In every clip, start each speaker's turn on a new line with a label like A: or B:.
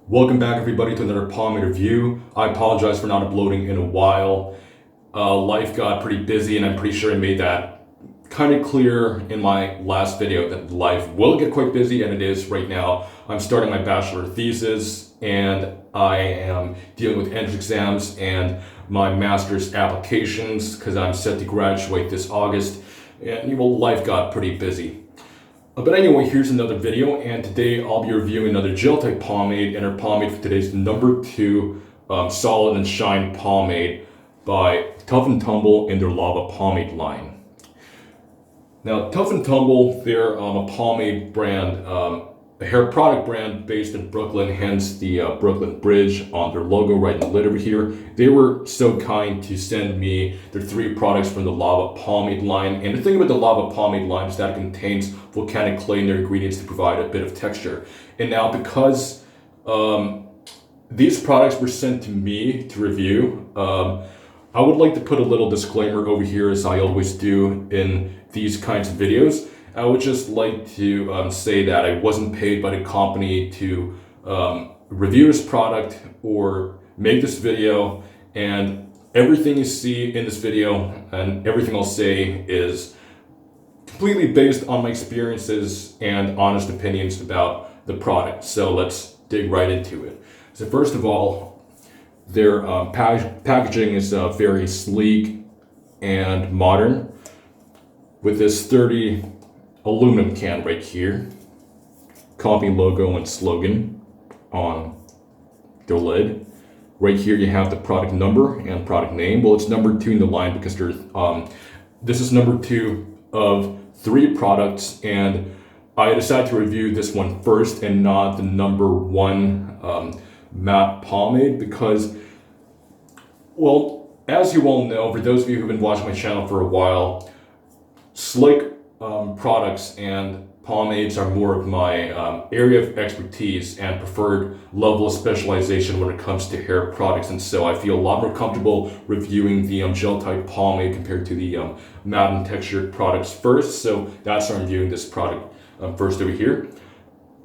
A: Welcome back everybody to another Pomade review. I apologize for not uploading in a while. Life got pretty busy and I'm pretty sure I made that kind of clear in my last video that life will get quite busy, and it is right now. I'm starting my bachelor thesis and I am dealing with entrance exams and my master's applications because I'm set to graduate this August, and life got pretty busy. But anyway, here's another video, and today I'll be reviewing another gel type pomade, and our pomade for today is No.2 Solid and Shine Pomade by Tough and Tumble in their Lava Pomade line. Now, Tough and Tumble, they're a pomade brand, a hair product brand based in Brooklyn, hence the Brooklyn Bridge on their logo right in the lid over here. They were so kind to send me their 3 products from the Lava Pomade line. And the thing about the Lava Pomade line is that it contains volcanic clay in their ingredients to provide a bit of texture. And now because these products were sent to me to review, I would like to put a little disclaimer over here, as I always do in these kinds of videos. I would just like to say that I wasn't paid by the company to review this product or make this video, and everything you see in this video and everything I'll say is completely based on my experiences and honest opinions about the product. So let's dig right into it. So first of all, their packaging is very sleek and modern with this sturdy aluminum can right here, company logo and slogan on the lid. Right here you have the product number and product name. Well, it's number 2 in the line because there's this is number 2 of 3 products, and I decided to review this one first and not the number 1 matte pomade because, well, as you all know, for those of you who've been watching my channel for a while, slick products and pomades are more of my area of expertise and preferred level of specialization when it comes to hair products, and so I feel a lot more comfortable reviewing the gel type pomade compared to the matte and textured products first. So that's why I'm reviewing this product first over here.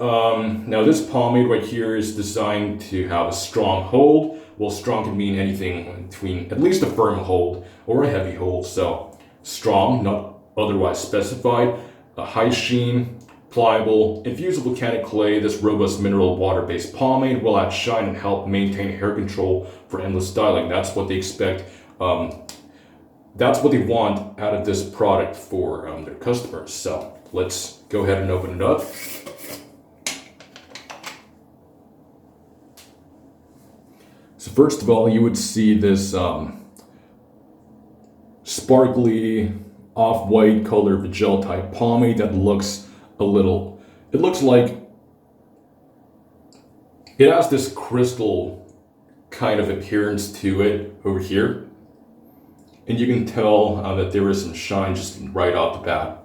A: Now this pomade right here is designed to have a strong hold. Well, strong can mean anything between at least a firm hold or a heavy hold, so strong, not otherwise specified, a high sheen, pliable, infused with volcanic clay. This robust mineral water-based pomade will add shine and help maintain hair control for endless styling. That's what they expect. That's what they want out of this product for their customers. So let's go ahead and open it up. So first of all, you would see this sparkly off-white color of a gel type pomade that looks it looks like it has this crystal kind of appearance to it over here, and you can tell that there is some shine just right off the bat.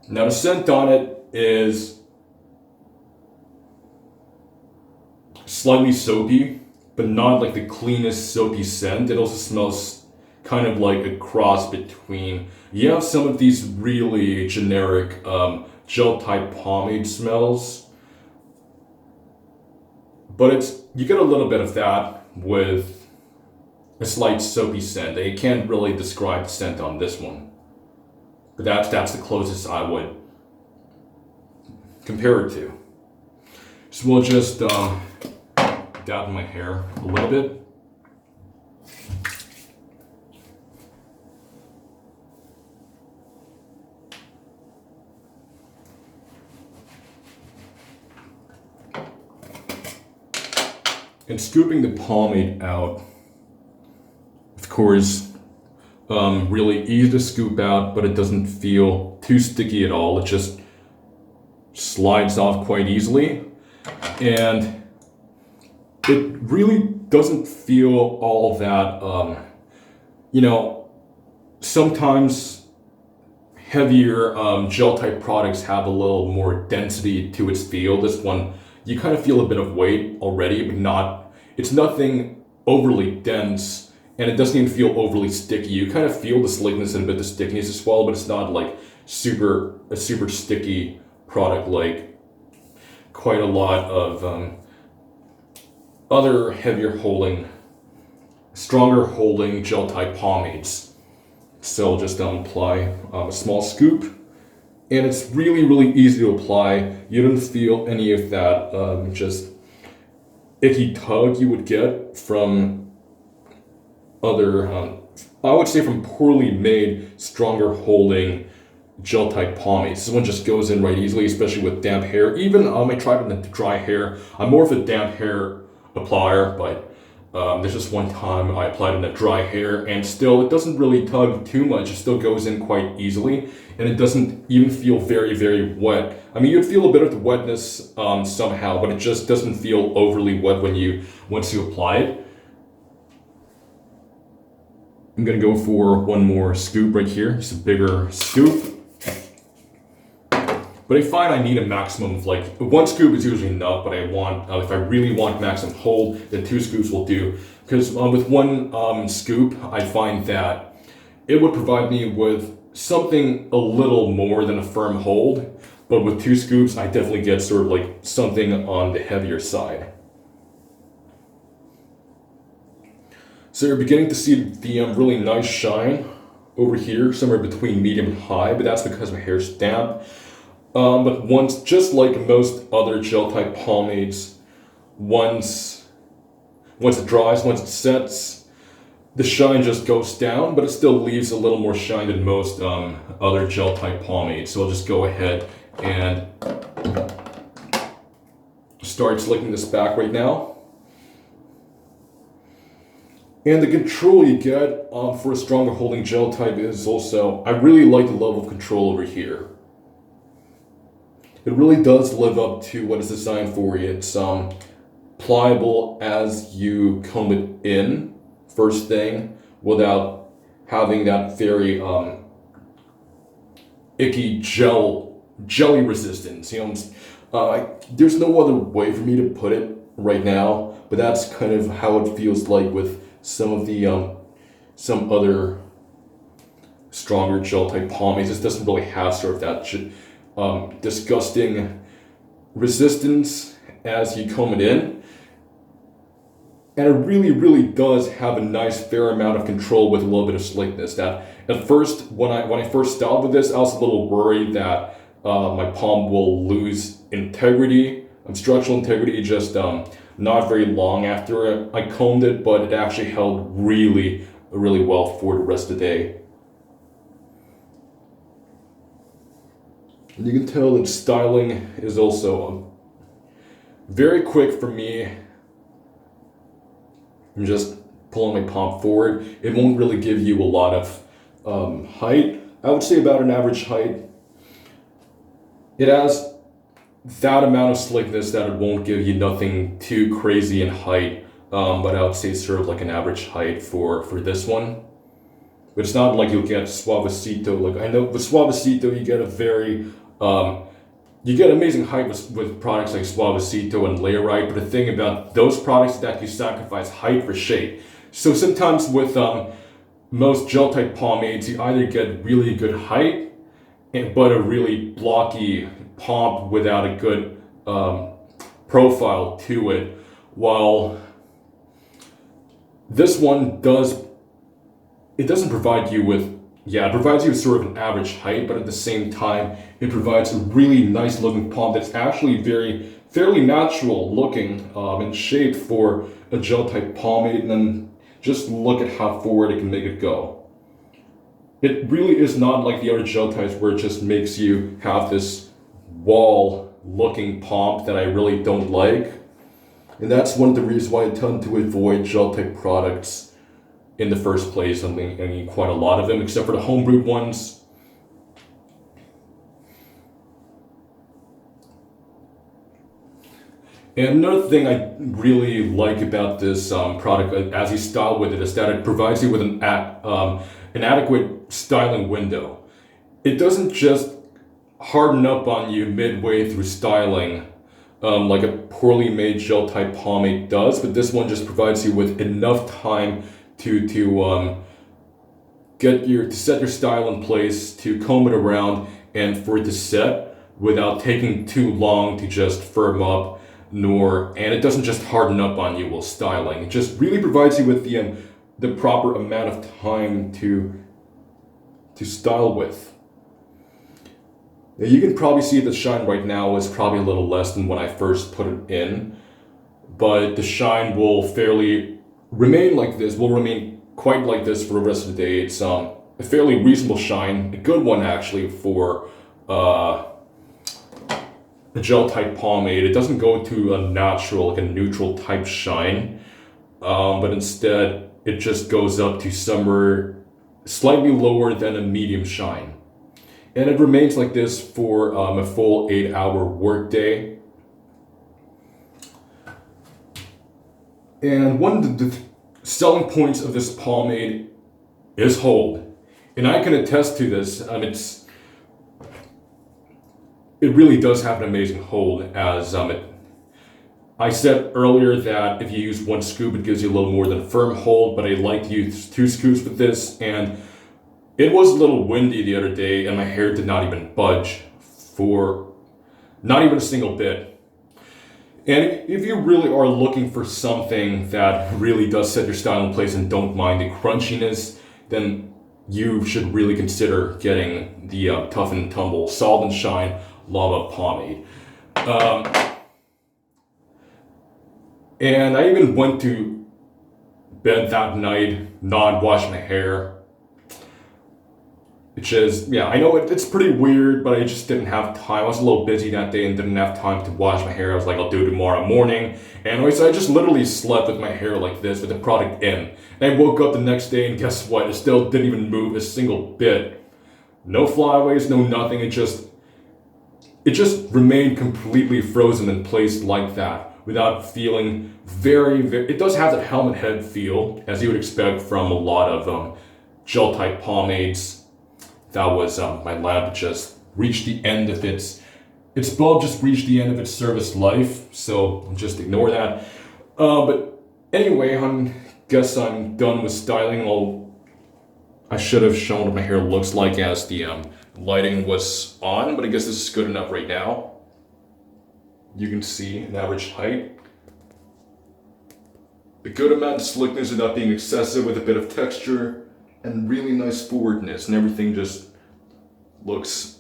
A: Now the scent on it is slightly soapy, but not like the cleanest soapy scent. It also smells kind of like a cross between, you have some of these really generic gel type pomade smells, but you get a little bit of that with a slight soapy scent. You can't really describe the scent on this one, but that's the closest I would compare it to. So we'll just dab in my hair a little bit. And scooping the pomade out, of course, really easy to scoop out, but it doesn't feel too sticky at all. It just slides off quite easily, and it really doesn't feel all that, sometimes heavier gel type products have a little more density to its feel. This one, you kind of feel a bit of weight already, but it's nothing overly dense, and it doesn't even feel overly sticky. You kind of feel the slickness and a bit of stickiness as well, but it's not like a super sticky product like quite a lot of other heavier holding, stronger holding gel type pomades. So just apply a small scoop, and it's really easy to apply. You don't feel any of that just icky tug you would get from other, I would say from poorly made, stronger holding gel type pomades. This one just goes in right easily, especially with damp hair. Even I tried it with dry hair. I'm more of a damp hair applier, but there's just one time I applied it in dry hair, and still it doesn't really tug too much. It still goes in quite easily, and it doesn't even feel very wet. I mean, you'd feel a bit of the wetness somehow, but it just doesn't feel overly wet once you apply it. I'm gonna go for one more scoop right here, just a bigger scoop. But I find I need a maximum of like, one scoop is usually enough, but I want, if I really want maximum hold, then 2 scoops will do. Because with one scoop, I find that it would provide me with something a little more than a firm hold. But with 2 scoops, I definitely get sort of like something on the heavier side. So you're beginning to see the really nice shine over here, somewhere between medium and high, but that's because my hair's damp. But once, just like most other gel type pomades, once it dries, once it sets, the shine just goes down, but it still leaves a little more shine than most other gel type pomades. So I'll just go ahead and start slicking this back right now. And the control you get for a stronger holding gel type is also, I really like the level of control over here. It really does live up to what it's designed for. It's pliable as you comb it in, first thing, without having that very icky jelly resistance. You know, there's no other way for me to put it right now, but that's kind of how it feels like with some of the some other stronger gel type pomades. This doesn't really have sort of that disgusting resistance as you comb it in, and it really does have a nice fair amount of control with a little bit of slickness. That at first, when I first styled with this, I was a little worried that my palm will lose integrity, structural integrity, just not very long after I combed it, but it actually held really well for the rest of the day. And you can tell that styling is also very quick for me. I'm just pulling my palm forward. It won't really give you a lot of height. I would say about an average height. It has that amount of slickness that it won't give you nothing too crazy in height, but I would say sort of like an average height for this one. But it's not like you'll get Suavecito. Like I know with Suavecito you get a very you get amazing height with products like Suavecito and Layrite, but the thing about those products is that you sacrifice height for shape. So sometimes with most gel type pomades, you either get really good height, but a really blocky pomp without a good profile to it, while this one doesn't provide you with, it provides you with sort of an average height, but at the same time it provides a really nice looking pomp that's actually fairly natural looking and shaped for a gel type pomade. And then just look at how forward it can make it go. It really is not like the other gel types where it just makes you have this wall looking pomp that I really don't like. And that's one of the reasons why I tend to avoid gel type products in the first place. I mean quite a lot of them, except for the homebrewed ones. And another thing I really like about this product, as you style with it, is that it provides you with an adequate styling window. It doesn't just harden up on you midway through styling like a poorly made gel type pomade does, but this one just provides you with enough time to set your style in place, to comb it around, and for it to set without taking too long to just firm up. and it doesn't just harden up on you while styling. It just really provides you with the proper amount of time to style with. Now you can probably see the shine right now is probably a little less than when I first put it in, but the shine will remain quite like this for the rest of the day. It's a fairly reasonable shine, a good one actually for a gel type pomade. It doesn't go to a natural, like a neutral type shine, but instead it just goes up to somewhere slightly lower than a medium shine. And it remains like this for a full 8-hour workday. And one of the selling points of this pomade is hold. And I can attest to this. It really does have an amazing hold, as I said earlier that if you use 1 scoop, it gives you a little more than a firm hold, but I like to use 2 scoops with this, and it was a little windy the other day, and my hair did not even budge for not even a single bit. And if you really are looking for something that really does set your style in place and don't mind the crunchiness, then you should really consider getting the Tough and Tumble Solid and Shine Lava Pomade. And I even went to bed that night not washing my hair. Which is, yeah, I know it's pretty weird, but I just didn't have time. I was a little busy that day and didn't have time to wash my hair. I was like, I'll do it tomorrow morning. Anyway, so I just literally slept with my hair like this with the product in. And I woke up the next day and guess what? It still didn't even move a single bit. No flyaways, no nothing. It just remained completely frozen in place like that without feeling it does have that helmet head feel, as you would expect from a lot of gel type pomades. That was my lamp just reached the end of its bulb just reached the end of its service life, so just ignore that. But anyway, I guess I'm done with styling. I should have shown what my hair looks like as the lighting was on, but I guess this is good enough right now. You can see an average height. A good amount of slickness without being excessive, with a bit of texture and really nice forwardness, and everything just looks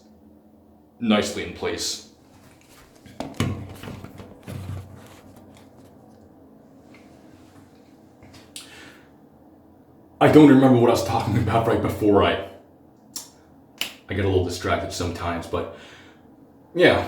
A: nicely in place. I don't remember what I was talking about right before I get a little distracted sometimes, but yeah.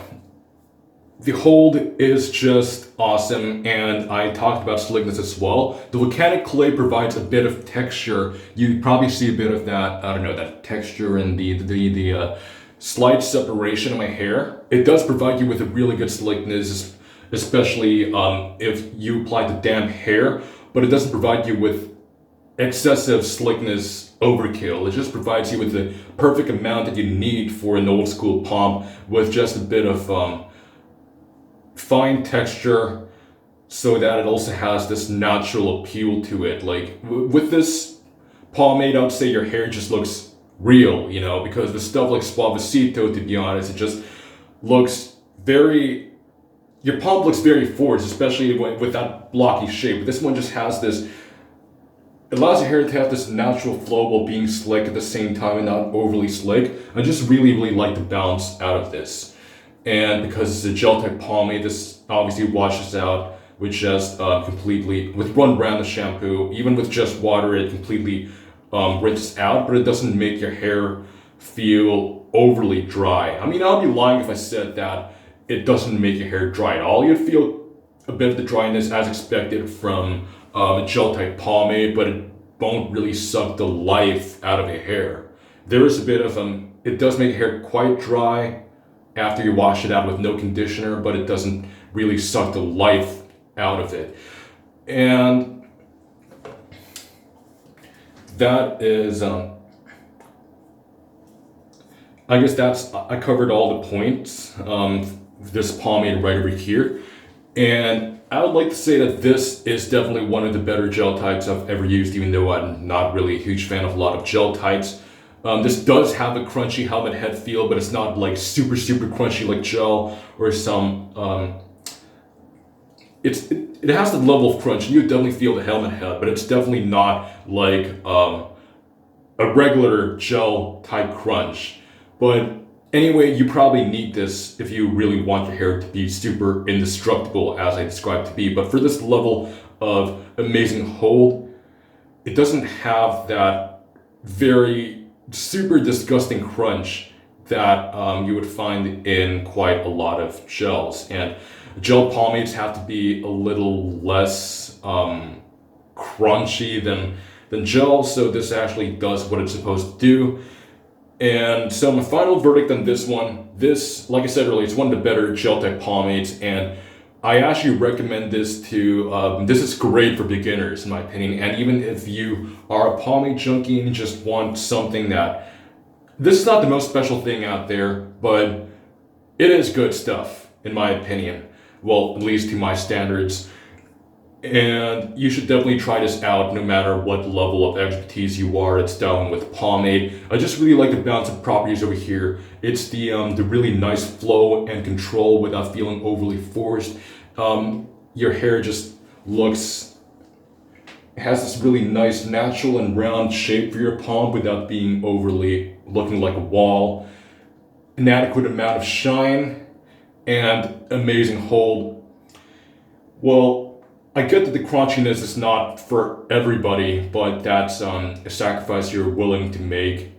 A: The hold is just awesome, and I talked about slickness as well. The volcanic clay provides a bit of texture. You probably see a bit of that, I don't know, that texture and the slight separation of my hair. It does provide you with a really good slickness, especially if you apply the damp hair, but it doesn't provide you with excessive slickness overkill. It just provides you with the perfect amount that you need for an old school pomp with just a bit of fine texture, so that it also has this natural appeal to it. Like with this pomade, I would say your hair just looks real, you know, because the stuff like Suavecito, to be honest, it just looks your pomp looks very forced, especially with that blocky shape. But this one just has this, it allows your hair to have this natural flow while being slick at the same time and not overly slick. I just really like the bounce out of this. And because it's a gel type pomade, this obviously washes out with just with one brand of shampoo. Even with just water, it completely rinses out, but it doesn't make your hair feel overly dry. I mean, I'll be lying if I said that it doesn't make your hair dry at all. You'd feel a bit of the dryness as expected from a gel type pomade, but it won't really suck the life out of your hair. There is a bit of it does make your hair quite dry after you wash it out with no conditioner, but it doesn't really suck the life out of it. And that is, I guess I covered all the points. This pomade right over here. And I would like to say that this is definitely one of the better gel types I've ever used, even though I'm not really a huge fan of a lot of gel types. This does have a crunchy helmet head feel, but it's not like super crunchy like gel or some it has the level of crunch. You definitely feel the helmet head, but it's definitely not like a regular gel type crunch. But anyway, you probably need this if you really want your hair to be super indestructible, as I described to be. But for this level of amazing hold, it doesn't have that very super disgusting crunch that you would find in quite a lot of gels. And gel pomades have to be a little less crunchy than gel, so this actually does what it's supposed to do. And so my final verdict on this one, this, like I said earlier, it's one of the better gel type pomades, and I actually recommend this to, this is great for beginners in my opinion. And even if you are a pomade junkie and you just want something that, this is not the most special thing out there, but it is good stuff in my opinion. Well, at least to my standards. And you should definitely try this out no matter what level of expertise you are at styling with pomade. I just really like the balance of properties over here. It's the really nice flow and control without feeling overly forced. Your hair just looks, it has this really nice natural and round shape for your palm without being overly looking like a wall. An adequate amount of shine and amazing hold. Well, I get that the crunchiness is not for everybody, but that's a sacrifice you're willing to make.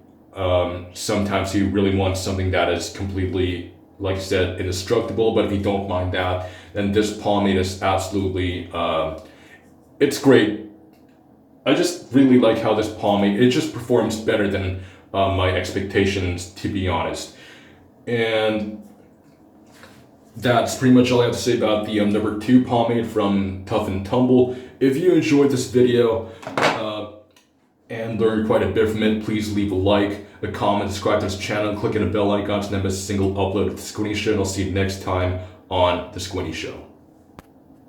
A: Sometimes you really want something that is completely, like I said, indestructible, but if you don't mind that, then this pomade is absolutely, it's great. I just really like how this pomade, it just performs better than my expectations, to be honest. And that's pretty much all I have to say about the number 2 pomade from Tough and Tumble. If you enjoyed this video and learned quite a bit from it, please leave a like, a comment, subscribe to this channel, and click on the bell icon to never miss a single upload of The Squinty Show, and I'll see you next time on The Squinty Show.